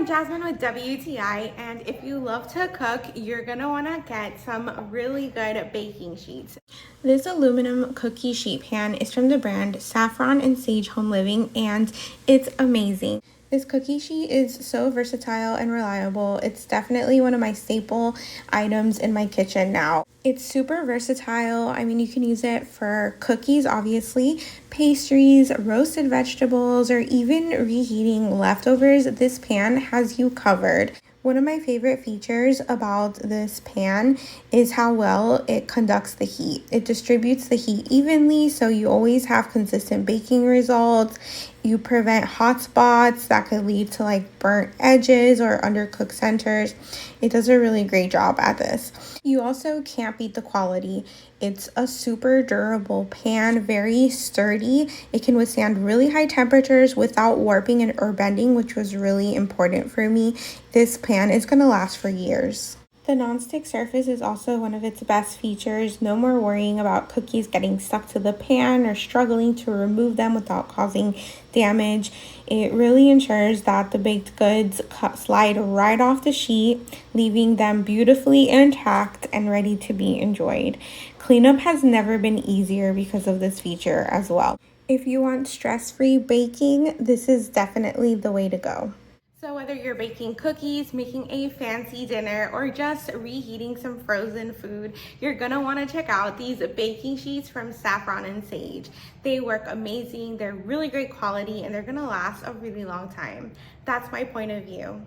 I'm Jasmine with WTI, and if you love to cook, you're gonna wanna get some really good baking sheets. This aluminum cookie sheet pan is from the brand Saffron Sage Home Living, and it's amazing. This cookie sheet is so versatile and reliable. It's definitely one of my staple items in my kitchen now. It's super versatile. I mean, you can use it for cookies, obviously, pastries, roasted vegetables, or even reheating leftovers. This pan has you covered. One of my favorite features about this pan is how well it conducts the heat. It distributes the heat evenly, so you always have consistent baking results. You prevent hot spots that could lead to like burnt edges or undercooked centers. It does a really great job at this. You also can't beat the quality. It's a super durable pan, very sturdy. It can withstand really high temperatures without warping or bending, which was really important for me. This pan is gonna last for years. The nonstick surface is also one of its best features. No more worrying about cookies getting stuck to the pan or struggling to remove them without causing damage. It really ensures that the baked goods slide right off the sheet, leaving them beautifully intact and ready to be enjoyed. Cleanup has never been easier because of this feature as well. If you want stress-free baking, this is definitely the way to go. So whether you're baking cookies, making a fancy dinner, or just reheating some frozen food, you're gonna wanna check out these baking sheets from Saffron Sage. They work amazing, they're really great quality, and they're gonna last a really long time. That's my point of view.